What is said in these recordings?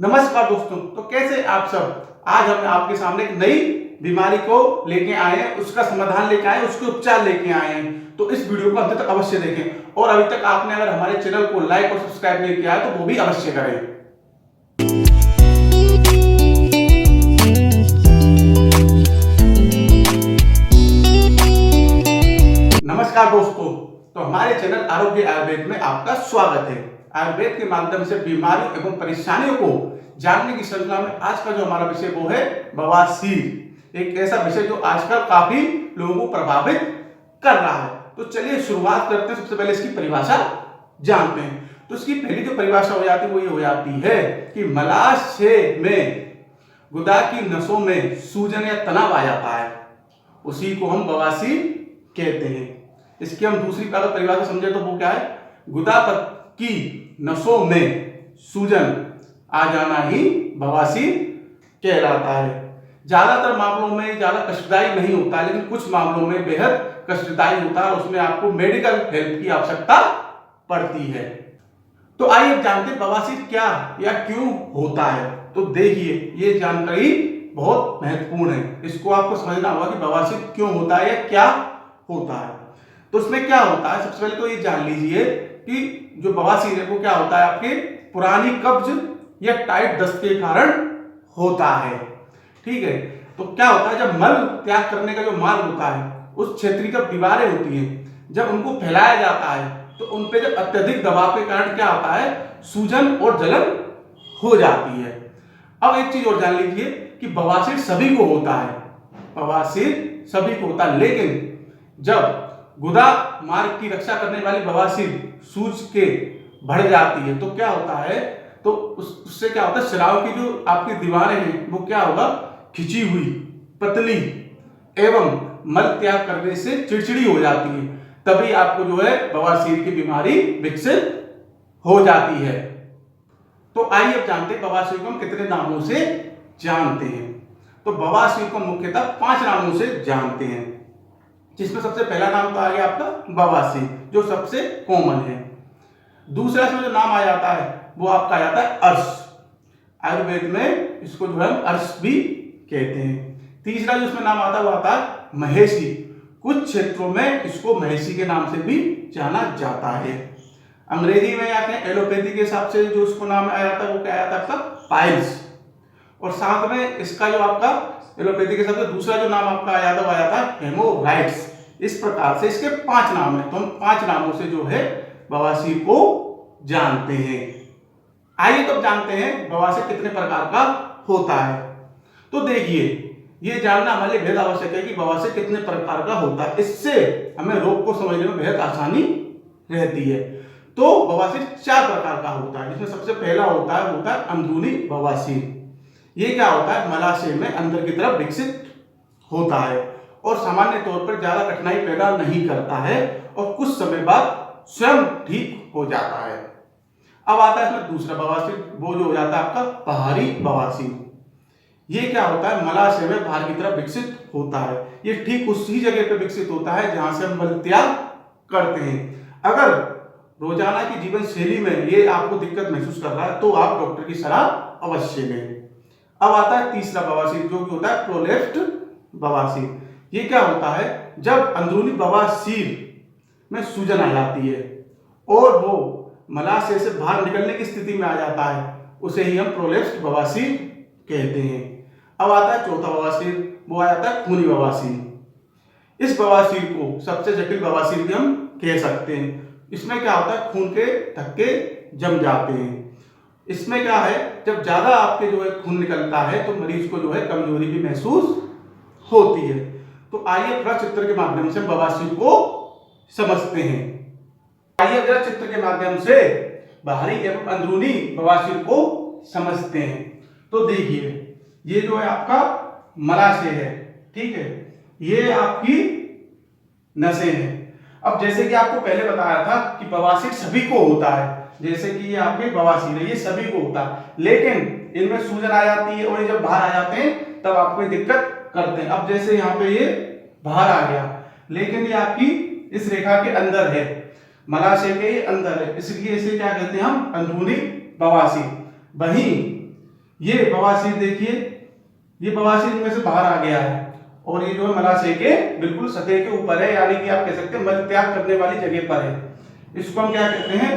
नमस्कार दोस्तों, तो कैसे आप सब। आज हम आपके सामने एक नई बीमारी को लेके आए हैं, उसका समाधान लेके आए हैं, उसके उपचार लेके आए हैं। तो इस वीडियो को अंत तक अवश्य देखें और अभी तक आपने अगर हमारे चैनल को लाइक और सब्सक्राइब नहीं किया है तो वो भी अवश्य करें। नमस्कार दोस्तों, तो हमारे चैनल आरोग्य आयुर्वेद में आपका स्वागत है। आयुर्वेद के माध्यम से बीमारियों एवं परेशानियों को जानने की श्रृंखला में आज का जो हमारा विषय वो है बवासीर। एक ऐसा विषय जो आजकल काफी लोगों को प्रभावित कर रहा है। तो चलिए शुरुआत करते हैं। सबसे पहले इसकी परिभाषा जानते हैं। तो इसकी पहली जो परिभाषा हो जाती है वो ये हो जाती है कि मलाशय में गुदा की नसों में सूजन या तनाव आ जाता है, उसी को हम बवासीर कहते हैं। इसकी हम दूसरी परिभाषा समझे तो वो क्या है, गुदा की नसों में सूजन आ जाना ही बवासीर कहलाता है। ज्यादातर मामलों में ज्यादा कष्टदायी नहीं होता, लेकिन कुछ मामलों में बेहद कष्टदायी होता है, उसमें आपको मेडिकल हेल्प की आवश्यकता पड़ती है। तो आइए अब जानते हैं बवासीर क्या या क्यों होता है। तो देखिए, ये जानकारी बहुत महत्वपूर्ण है। इसको आपको समझना होगा कि बवासीर क्यों होता है या क्या होता है। तो इसमें क्या होता है, सबसे पहले तो ये जान लीजिए कि जो बवासीर है वो क्या होता है, आपके पुरानी कब्ज या टाइट दस्त के कारण होता है। ठीक है, तो क्या होता है, जब मल त्याग करने का जो मार्ग होता है, उस क्षेत्र की जब दीवारें होती हैं, जब उनको फैलाया जाता है तो उन पे जब अत्यधिक दबाव के कारण क्या होता है, सूजन और जलन हो जाती है। अब एक चीज और जान लीजिए कि बवासीर सभी को होता है, बवासीर सभी को होता है, लेकिन जब गुदा मार्ग की रक्षा करने वाली बवासीर सूज के बढ़ जाती है तो क्या होता है, तो उससे क्या होता है, शराब की जो आपकी दीवारें हैं वो क्या होगा, खिंची हुई, पतली एवं मल त्याग करने से चिड़चिड़ी हो जाती है। तभी आपको जो है बवासीर की बीमारी विकसित हो जाती है। तो आइए अब जानते हैं बवासीर को हम कितने नामों से जानते हैं। तो बवासीर को मुख्यतः 5 नामों से जानते हैं, जिसमें सबसे पहला नाम तो आ गया आपका बवासीर, जो सबसे कॉमन है। दूसरा इसमें जो नाम आ जाता है वो आपका आ जाता है अर्श। आयुर्वेद में इसको जो है हम अर्श भी कहते हैं। तीसरा जो इसमें नाम आता है वो आता है महेशी। कुछ क्षेत्रों में इसको महेशी के नाम से भी जाना जाता है। अंग्रेजी में या एलोपैथी के हिसाब से जो उसको नाम आ जाता है वो क्या आता है आपका पाइल्स। और साथ में इसका जो आपका एलोपैथी के हिसाब से दूसरा जो नाम आपका आ जाता है वो आ जाता है हेमोराइड्स। इस प्रकार से इसके 5 नाम है। तो हम 5 नामों से जो है बवासीर को जानते हैं। आइए तो जानते हैं बवासीर कितने प्रकार का होता है। तो देखिए, ये जानना हमारे लिए बेहद आवश्यक है कि बवासीर कितने प्रकार का होता है। इससे हमें रोग को समझने में बेहद आसानी रहती है। तो बवासीर 4 प्रकार का होता है, जिसमें सबसे पहला होता है अंदरूनी बवासीर। ये क्या होता है, मलाशय में अंदर की तरफ विकसित होता है और सामान्य तौर पर ज्यादा कठिनाई पैदा नहीं करता है और कुछ समय बाद स्वयं ठीक हो जाता है। अब आता है इसमें दूसरा बवासीर, वो जो हो जाता है आपका बाहरी बवासीर। ये क्या होता है, मलाशय में बाहर की तरफ विकसित होता है। ये ठीक उसी जगह पर विकसित होता है जहां से हम मल त्याग करते हैं। अगर रोजाना की जीवन शैली में ये आपको दिक्कत महसूस कर रहा है तो आप डॉक्टर की सलाह अवश्य लें। अब आता है तीसरा बवासीर, जो कि होता है प्रोलेप्स्ड बवासीर। ये क्या होता है, जब अंदरूनी बवासीर में सूजन आ जाती है और वो मलाशय से बाहर निकलने की स्थिति में आ जाता है, उसे ही हम प्रोलेप्स्ड बवासीर कहते हैं। अब आता है चौथा बवासीर, वो आ जाता है खूनी बवासीर। इस बवासीर को सबसे जटिल बवासीर भी हम कह सकते हैं। इसमें क्या होता है, खून के थक्के जम जाते हैं। इसमें क्या है, जब ज्यादा आपके जो है खून निकलता है तो मरीज को जो है कमजोरी भी महसूस होती है। तो आइए थोड़ा चित्र के माध्यम से बवासीर को समझते हैं। आइए जरा चित्र के माध्यम से बाहरी एवं अंदरूनी बवासीर को समझते हैं। तो देखिए, ये जो है आपका मलाशय है, ठीक है, ये आपकी नसें हैं। अब जैसे कि आपको पहले बताया था कि बवासीर सभी को होता है, जैसे कि ये आपके बवासीर है, ये सभी को होता है, लेकिन इनमें सूजन आ जाती है और ये जब बाहर आ जाते हैं तब आपको दिक्कत करते हैं। अब जैसे यहाँ पे ये बाहर आ गया, लेकिन ये आपकी इस रेखा के अंदर है, मलाशय के अंदर है, इसलिए इसे क्या कहते हैं हम, अंदरूनी बवासीर। वहीं ये बवासीर देखिए, ये बवासीर में से बाहर आ गया है और ये जो है मलाशय के बिल्कुल सतह के ऊपर है, यानी कि आप कह सकते हैं मल त्याग करने वाली जगह पर है। इसको हम क्या कहते हैं,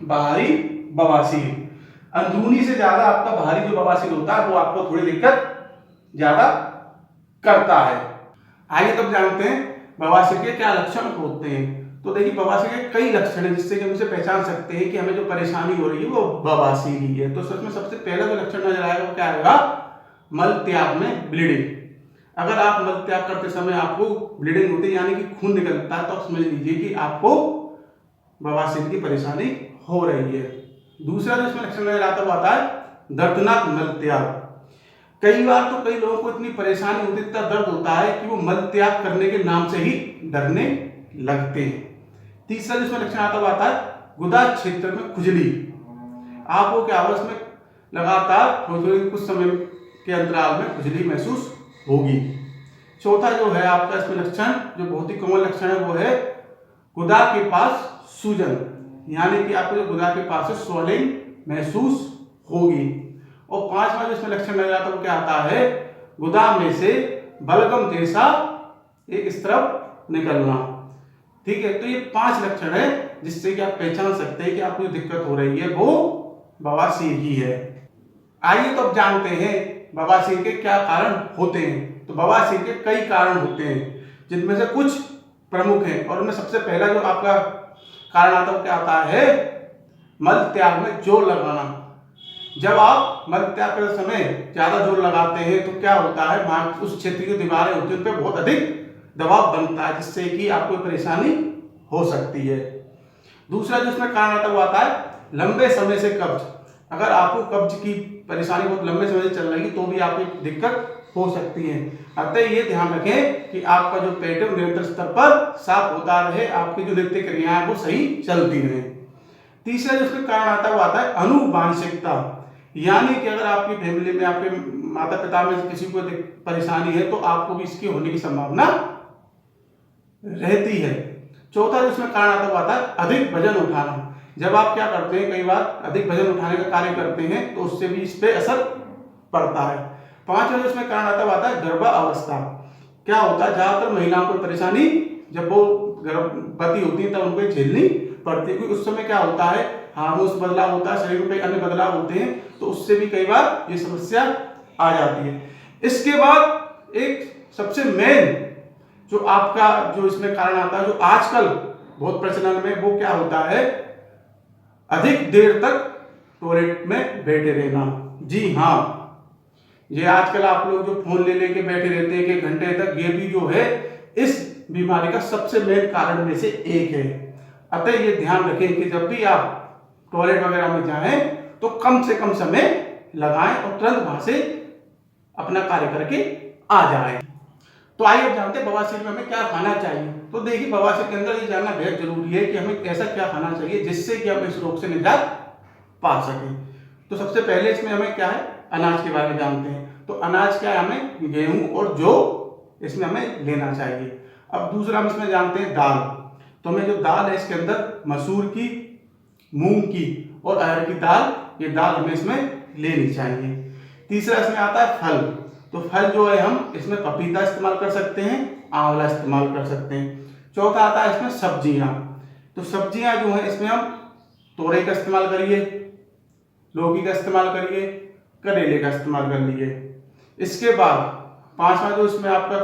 बाहरी बवासीर। अंदरूनी से ज्यादा आपका बाहरी जो बवासीर होता है वो आपको थोड़ी दिक्कत ज्यादा करता है। आइए तब जानते हैं बवासीर के क्या लक्षण होते हैं। तो देखिए बवासीर के कई लक्षण हैं जिससे कि हम उसे पहचान सकते हैं कि हमें जो परेशानी हो रही है वो बवासीर ही है। तो उसमें सबसे पहला जो लक्षण नजर आएगा वो क्या आएगा, मल त्याग में ब्लीडिंग। अगर आप मल त्याग करते समय आपको ब्लीडिंग होती है यानी कि खून निकलता है तो आप समझ लीजिए कि आपको बवासीर की परेशानी हो रही है। दूसरा जो इसमें लक्षण नजर आता है वो आता है दर्दनाक मल त्याग। कई बार तो कई लोगों को इतनी परेशानी होती है, इतना दर्द होता है कि वो मल त्याग करने के नाम से ही डरने लगते हैं। तीसरा जिसमें लक्षण आता है गुदा क्षेत्र में खुजली। आपको क्या होगा, इसमें लगातार थोड़ी कुछ समय के अंतराल में खुजली महसूस होगी। चौथा जो है आपका इसमें लक्षण जो बहुत ही कॉमन लक्षण है वो है गुदा के पास सूजन, यानी कि आपको जो गुदा के पास है स्वॉलिंग महसूस होगी। और पांचवा जो इसमें लक्षण नजर आता है वो क्या आता है, गुदा में से बलगम जैसा एक स्त्रव निकलना। ठीक है, तो ये 5 लक्षण है जिससे कि आप पहचान सकते हैं कि आपको जो दिक्कत हो रही है वो बवासीर ही है। आइए तो अब जानते हैं बवासीर के क्या कारण होते हैं। तो बवासीर के कई कारण होते हैं जिनमें से कुछ प्रमुख हैं और उनमें सबसे पहला जो आपका कारण आता है वो क्या आता है, मल त्याग में जोर लगाना। जब आप मल त्याग करते समय ज्यादा जोर लगाते हैं तो क्या होता है, उस क्षेत्र की दीवारें होती हैं उन पर बहुत अधिक दबाव बनता है जिससे कि आपको परेशानी हो सकती है। दूसरा जो इसमें कारण आता है वो आता है लंबे समय से कब्ज। अगर आपको कब्ज की परेशानी बहुत लंबे समय से चल रही है तो भी आपको दिक्कत हो सकती है। अतः ये ध्यान रखें कि आपका जो पेट है निरंतर स्तर पर साफ होता रहे, आपकी जो नित्य क्रियाएं हैं वो सही चलती रहे। तीसरा जो इसमें कारण आता है वो आता है अनुवांशिकता, यानी कि अगर आपकी फैमिली में आपके माता पिता में किसी को परेशानी है तो आपको भी इसकी होने की संभावना रहती है। चौथा जो इसमें कारण आता है वो आता है अधिक वजन उठाना। जब आप क्या करते हैं, कई बार अधिक वजन उठाने का कार्य करते हैं तो उससे भी इस पे असर पड़ता है। पांचवा जो इसमें कारण आता है वो आता है गर्भावस्था। क्या होता है, ज्यादातर महिलाओं को परेशानी जब वो गर्भवती होती है तब उनको झेलनी पड़ती है, क्योंकि उस समय क्या होता है, हार्मोन्स बदलाव होता है, शरीर में कई अन्य बदलाव होते हैं, तो उससे भी कई बार ये समस्या आ जाती है। इसके बाद एक सबसे मेन जो आपका जो इसमें कारण आता है जो आजकल बहुत प्रचलन में, वो क्या होता है, अधिक देर तक टॉयलेट में बैठे रहना। जी हाँ, ये आजकल आप लोग जो फोन ले लेके बैठे रहते हैं 1 घंटे तक, ये भी जो है इस बीमारी का सबसे मेन कारण में से एक है। अतः ये ध्यान रखें कि जब भी आप टॉयलेट वगैरह में जाएं तो कम से कम समय लगाएं और तुरंत वहां से अपना कार्य करके आ जाएं। तो आइए अब जानते हैं बवासीर में हमें क्या खाना चाहिए। तो देखिए बवासीर के अंदर ये जानना बेहद जरूरी है कि हमें ऐसा क्या खाना चाहिए जिससे कि हम इस रोग से निजात पा सकें। तो सबसे पहले इसमें हमें क्या है, अनाज के बारे में जानते हैं। तो अनाज क्या है, हमें गेहूं और जौ इसमें हमें लेना चाहिए। अब दूसरा हम इसमें जानते हैं दाल। तो हमें जो दाल है इसके अंदर मसूर की, मूंग की और अरहर की दाल, ये दाल हमें इसमें लेनी चाहिए। तीसरा इसमें आता है फल। तो फल जो है हम इसमें पपीता इस्तेमाल कर सकते हैं, आंवला इस्तेमाल कर सकते हैं। चौथा आता है इसमें सब्जियां। तो सब्जियां जो है इसमें हम तोरई का इस्तेमाल करिए, लौकी का इस्तेमाल करिए, करेले का इस्तेमाल कर लीजिए। इसके बाद पांचवा जो इसमें आपका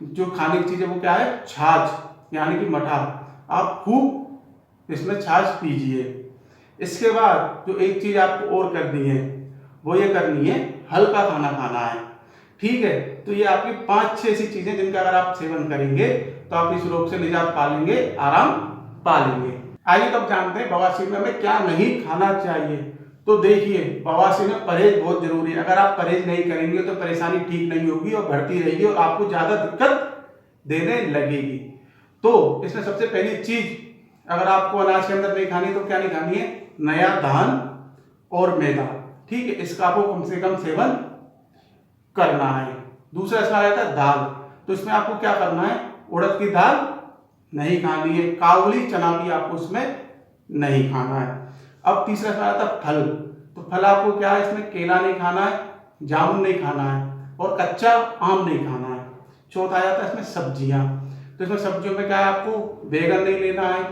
जो खाने की चीज है वो क्या है, छाछ, यानी कि मठा। आप खूब इसमें छाछ पीजिए। इसके बाद जो एक चीज आपको और करनी है वो ये करनी है, हल्का खाना खाना है। ठीक है, तो ये आपकी 5-6 ऐसी चीजें जिनका अगर आप सेवन करेंगे तो आप इस रोग से निजात पा लेंगे, आराम पा लेंगे। आइए तब जानते हैं बवासीर में हमें क्या नहीं खाना चाहिए। तो देखिए बवासीर में परहेज बहुत जरूरी है। अगर आप परहेज नहीं करेंगे तो परेशानी ठीक नहीं होगी और बढ़ती रहेगी और आपको ज्यादा दिक्कत देने लगेगी। तो इसमें सबसे पहली चीज, अगर आपको अनाज के अंदर नहीं खानी तो क्या नहीं खानी है, नया धान और मैदा। ठीक है, इसका आपको कम से कम सेवन करना है। दूसरा इसमें आ जाता है दाल। तो इसमें आपको क्या करना है, उड़द की दाल नहीं खानी है, काबुली चना भी आपको इसमें नहीं खाना है। अब तीसरा इसमें आता है फल। तो फल आपको क्या है, इसमें केला नहीं खाना है, जामुन नहीं खाना है और कच्चा आम नहीं खाना है। चौथा आ जाता है इसमें सब्जियां। तो इसमें सब्जियों में क्या है, आपको बैगन नहीं लेना है,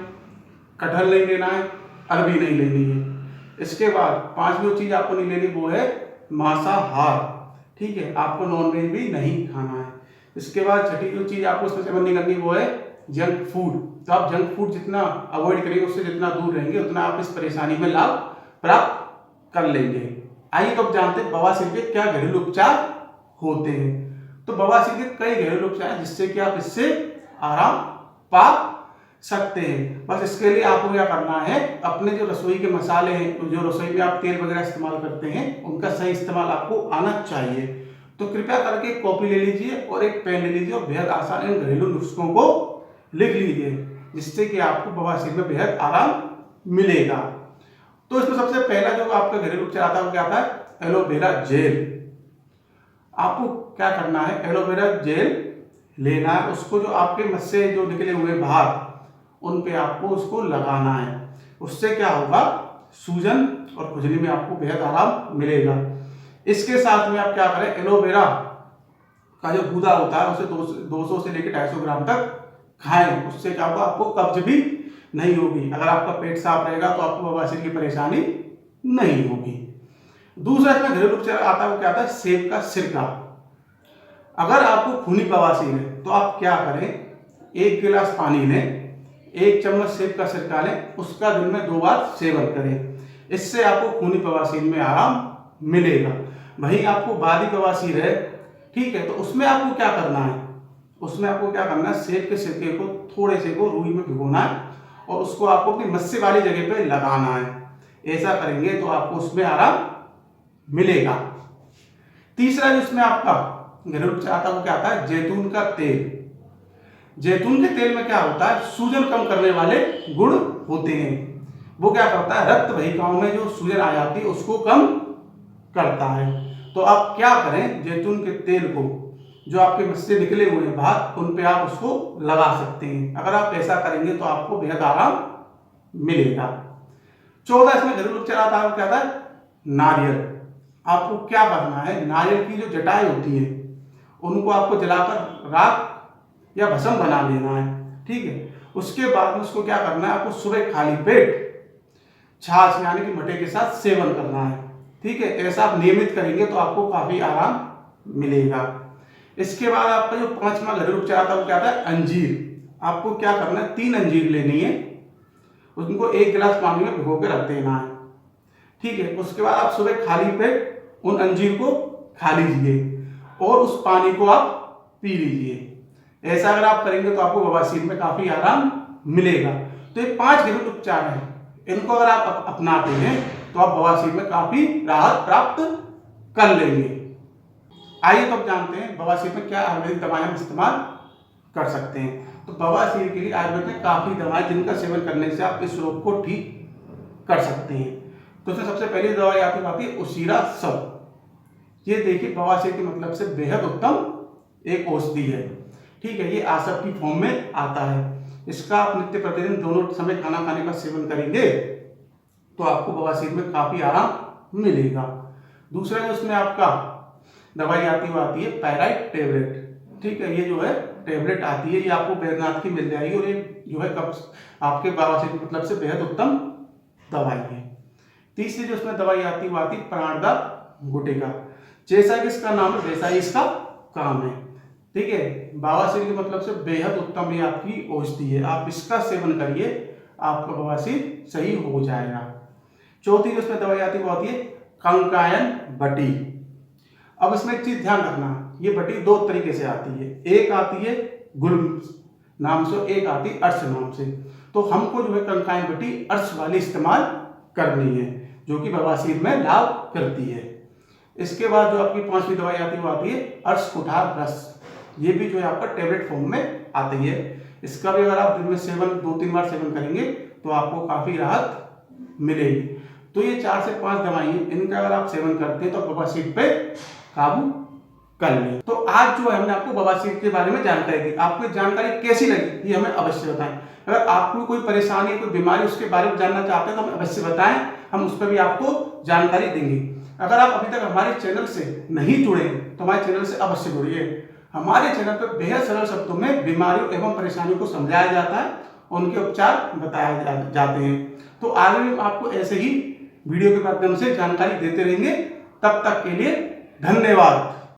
कटहल नहीं लेना है, अरबी नहीं लेनी है। इसके बाद पांचवी चीज आपको नहीं लेनी वो है मांसाहार, ठीक है, आपको नॉनवेज भी नहीं खाना है। इसके बाद छठी जो चीज आपको उसमें सेवन नहीं करनी वो है जंक फूड। तो आप जंक फूड जितना अवॉइड करेंगे, उससे जितना दूर रहेंगे, उतना आप इस परेशानी में लाभ प्राप्त कर लेंगे। आइए तो अब जानते हैं बवासीर के क्या घरेलू उपचार होते हैं। तो बवासीर के कई घरेलू उपचार हैं जिससे कि आप इससे आराम पा सकते हैं। बस इसके लिए आपको क्या करना है, अपने जो रसोई के मसाले हैं, जो रसोई में आप तेल वगैरह इस्तेमाल करते हैं, उनका सही इस्तेमाल आपको आना चाहिए। तो कृपया करके एक कॉपी ले लीजिए और एक पेन ले लीजिए और बेहद आसान इन घरेलू नुस्खों को लिख लीजिए, जिससे कि आपको बवासीर में बेहद आराम मिलेगा। तो इसमें सबसे पहला जो आपका घरेलू उपचार आता है वो क्या आता है, एलोवेरा जेल। आपको क्या करना है, एलोवेरा जेल लेना है, उसको जो आपके मस्से जो निकले हुए बाहर उन पे आपको उसको लगाना है। उससे क्या होगा, सूजन और खुजली में आपको बेहद आराम मिलेगा। इसके साथ में आप क्या करें, एलोवेरा का जो गूदा होता है उसे 200 से लेकर 250 ग्राम तक खाएं। उससे क्या होगा, आपको कब्ज भी नहीं होगी। अगर आपका पेट साफ रहेगा तो आपको बवासीर की परेशानी नहीं होगी। दूसरा इसमें घरेलू उपचार आता है वो क्या आता है, सेब का सिरका। अगर आपको खूनी बवासीर है तो आप क्या करें, 1 गिलास पानी लें, 1 चम्मच सेब का सिरका लें, उसका दिन में 2 बार सेवन करें। इससे आपको खूनी बवासीर में आराम मिलेगा। वहीं आपको बादी बवासीर है, ठीक है, तो उसमें आपको क्या करना है, उसमें आपको क्या करना है, सेब के सिरके को थोड़े से को रूई में भिगोना है और उसको आपको अपनी मस्से वाली जगह पे लगाना है। ऐसा करेंगे तो आपको उसमें आराम मिलेगा। तीसरा जो इसमें आपका घरेलू उपचार आता है वो क्या आता है, जैतून का तेल। जैतून के तेल में क्या होता है, सूजन कम करने वाले गुण होते हैं। वो क्या करता है, रक्त वाहिकाओं में जो सूजन आ जाती है उसको कम करता है। तो आप क्या करें, जैतून के तेल को जो आपके मस्से निकले हुए हैं बाहर, उन पे आप उसको लगा सकते हैं। अगर आप ऐसा करेंगे तो आपको बेहद आराम मिलेगा। चौथा इसमें घरेलू उपचार आता है वो क्या आता है, नारियल। आपको क्या करना है, नारियल की जो जटाएं होती है उनको आपको जलाकर राख या भस्म बना लेना है, ठीक है। उसके बाद में उसको क्या करना है, आपको सुबह खाली पेट छाछ यानी कि मठे के साथ सेवन करना है, ठीक है। ऐसा आप नियमित करेंगे तो आपको काफी आराम मिलेगा। इसके बाद आपका जो 5वां घरेलू उपचार आता है वो क्या आता है, अंजीर। आपको क्या करना है, 3 अंजीर लेनी है, उनको 1 गिलास पानी में भिगो के रख देना है, ठीक है। उसके बाद आप सुबह खाली पेट उन अंजीर को खा लीजिए और उस पानी को आप पी लीजिए। ऐसा अगर आप करेंगे तो आपको बवासीर में काफी आराम मिलेगा। तो ये 5 घरेलू उपचार हैं, इनको अगर आप अपनाते हैं तो आप बवासीर में काफी राहत प्राप्त कर लेंगे। आइए तो अब जानते हैं बवासीर में क्या आयुर्वेदिक दवाएं हम इस्तेमाल कर सकते हैं। तो बवासीर के लिए आयुर्वेद में काफी दवाएं जिनका सेवन करने से आप इस रोग को ठीक कर सकते हैं। तो उसमें सबसे पहली दवाई आती है उसीरा सब। ये देखिए बवासीर के मतलब से बेहद उत्तम एक औषधि है, ठीक है। ये आसव की फॉर्म में आता है। इसका आप नित्य प्रतिदिन दोनों समय खाना खाने का सेवन करेंगे तो आपको बवासीर में काफी आराम मिलेगा। दूसरा जो उसमें आपका दवाई आती है पैराइट टेबलेट, ठीक है। ये जो है टेबलेट आती है, ये आपको बैद्यनाथ की मिल जाएगी और ये जो है कब्ज आपके बवासीर के मतलब से बेहद उत्तम दवाई है। तीसरी जो उसमें दवाई आती है प्राणदा गुटिका। जैसा कि इसका नाम है वैसा ही इसका काम है, ठीक है। बवासीर के मतलब से बेहद उत्तम ये आपकी औषधि है, आप इसका सेवन करिए, आपका बवासीर सही हो जाएगा। चौथी जो उसमें दवाई आती है कंकायन बटी। अब इसमें एक चीज ध्यान रखना, ये बटी 2 तरीके से आती है, एक आती है गुल्म नाम से, एक आती है अर्श नाम से। तो हमको जो है कंकायन बटी अर्श वाली इस्तेमाल करनी है, जो कि बवासीर में लाभ करती है। इसके बाद जो आपकी 5वीं दवाई आती है अर्श कुठार रस। ये भी जो है आपका टेबलेट फॉर्म में आती है। इसका भी अगर आप दिन में सेवन 2-3 बार सेवन करेंगे तो आपको काफी राहत मिलेगी। तो ये 4 से 5 दवाई हैं, इनका अगर आप सेवन करते हैं तो बवासीर पे काबू कर लें। तो आज जो है हमने आपको बवासीर के बारे में जानकारी दी। आपको जानकारी कैसी लगी ये हमें अवश्य बताएं। अगर आपको कोई परेशानी, कोई बीमारी उसके बारे में जानना चाहते हैं तो हमें अवश्य बताएं। हम उस पर भी आपको जानकारी देंगे। अगर आप अभी तक हमारे चैनल से नहीं जुड़े तो हमारे चैनल से अवश्य जुड़िए। हमारे चैनल पर बेहद सरल शब्दों में बीमारियों एवं परेशानियों को समझाया जाता है, उनके उपचार बताए जाते हैं। तो आगे भी आपको ऐसे ही वीडियो के माध्यम से जानकारी देते रहेंगे। तब तक के लिए धन्यवाद।